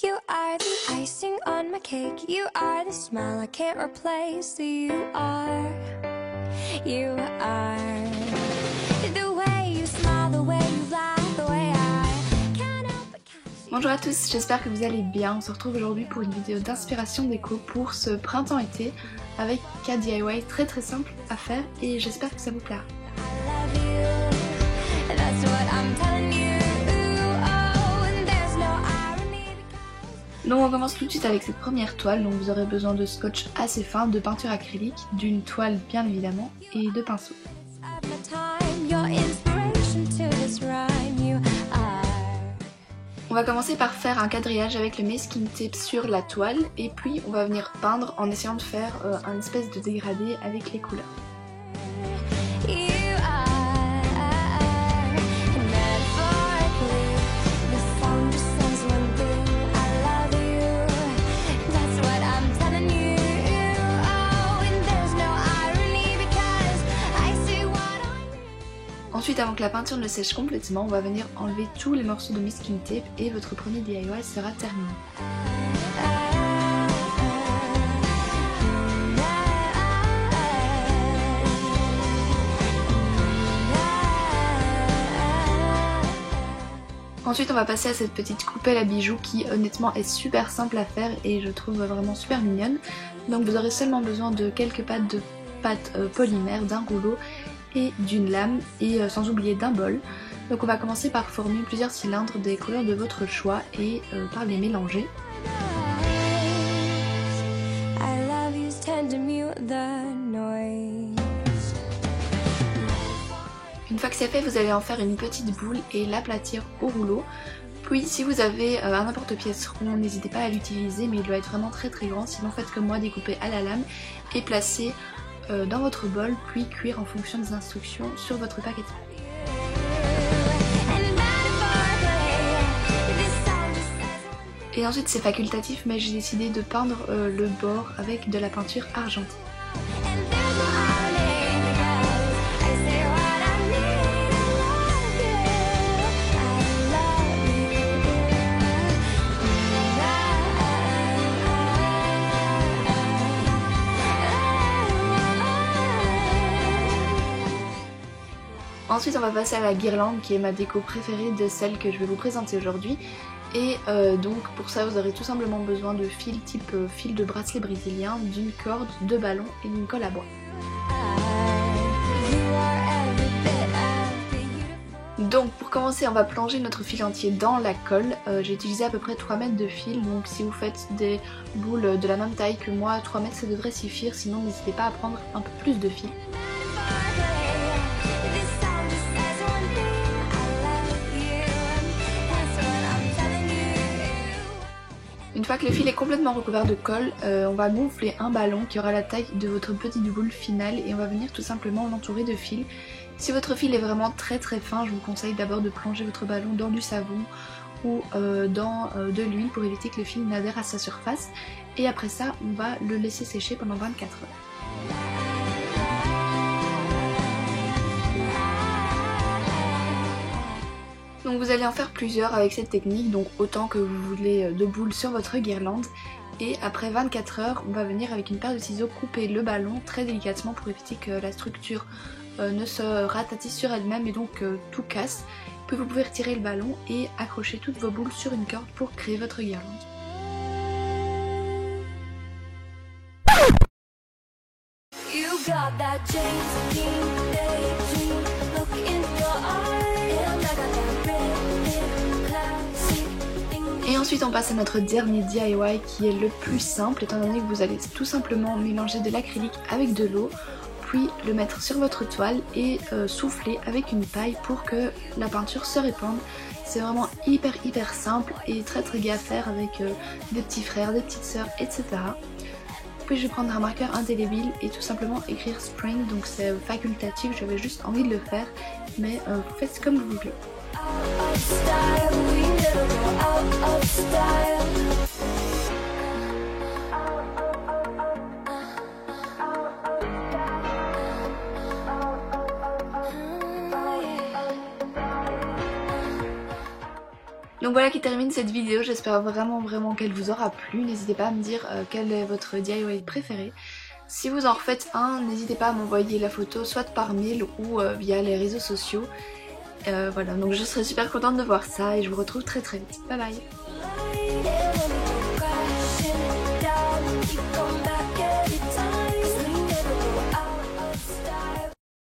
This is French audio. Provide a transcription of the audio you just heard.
You are the icing on my cake. You are the smile I can't replace. You are the way you smile, the way you laugh, the way I can't help but catch you. Bonjour à tous, j'espère que vous allez bien. On se retrouve aujourd'hui pour une vidéo d'inspiration déco pour ce printemps-été avec 4 DIY très simple à faire et j'espère que ça vous plaira. Donc on commence tout de suite avec cette première toile, donc vous aurez besoin de scotch assez fin, de peinture acrylique, d'une toile bien évidemment et de pinceaux. On va commencer par faire un quadrillage avec le masking tape sur la toile et puis on va venir peindre en essayant de faire un espèce de dégradé avec les couleurs. Ensuite, avant que la peinture ne sèche complètement, on va venir enlever tous les morceaux de masking tape et votre premier DIY sera terminé. Ensuite, on va passer à cette petite coupelle à bijoux qui honnêtement est super simple à faire et je trouve vraiment super mignonne. Donc vous aurez seulement besoin de quelques pattes de pâte polymère, d'un rouleau et d'une lame et sans oublier d'un bol. Donc on va commencer par former plusieurs cylindres des couleurs de votre choix et par les mélanger. Une fois que c'est fait, vous allez en faire une petite boule et l'aplatir au rouleau. Puis si vous avez un emporte-pièce rond, n'hésitez pas à l'utiliser, mais il doit être vraiment très grand, sinon faites comme moi, découpez à la lame et placez dans votre bol, puis cuire en fonction des instructions sur votre paquet. Et ensuite c'est facultatif, mais j'ai décidé de peindre le bord avec de la peinture argentée. Ensuite on va passer à la guirlande qui est ma déco préférée de celle que je vais vous présenter aujourd'hui. Et donc pour ça vous aurez tout simplement besoin de fils type fil de bracelet brésilien, d'une corde, de ballons et d'une colle à bois. Donc pour commencer on va plonger notre fil entier dans la colle. J'ai utilisé à peu près 3 mètres de fil, donc si vous faites des boules de la même taille que moi, 3 mètres ça devrait suffire, sinon n'hésitez pas à prendre un peu plus de fil. Une fois que le fil est complètement recouvert de colle, on va gonfler un ballon qui aura la taille de votre petite boule finale et on va venir tout simplement l'entourer de fil. Si votre fil est vraiment très fin, je vous conseille d'abord de plonger votre ballon dans du savon ou dans de l'huile pour éviter que le fil n'adhère à sa surface. Et après ça, on va le laisser sécher pendant 24 heures. Donc vous allez en faire plusieurs avec cette technique, donc autant que vous voulez de boules sur votre guirlande. Et après 24 heures, on va venir avec une paire de ciseaux couper le ballon très délicatement pour éviter que la structure ne se ratatisse sur elle-même et donc tout casse. Puis vous pouvez retirer le ballon et accrocher toutes vos boules sur une corde pour créer votre guirlande. Et ensuite on passe à notre dernier DIY qui est le plus simple étant donné que vous allez tout simplement mélanger de l'acrylique avec de l'eau, puis le mettre sur votre toile et souffler avec une paille pour que la peinture se répande. C'est vraiment hyper simple et très gai à faire avec des petits frères, des petites sœurs, etc. Puis je vais prendre un marqueur indélébile et tout simplement écrire Spring, donc c'est facultatif, j'avais juste envie de le faire, mais vous faites comme vous voulez. Donc voilà qui termine cette vidéo, j'espère vraiment qu'elle vous aura plu. N'hésitez pas à me dire quel est votre DIY préféré. Si vous en refaites un, n'hésitez pas à m'envoyer la photo soit par mail ou via les réseaux sociaux. Voilà, donc je serai super contente de voir ça et je vous retrouve très vite. Bye bye.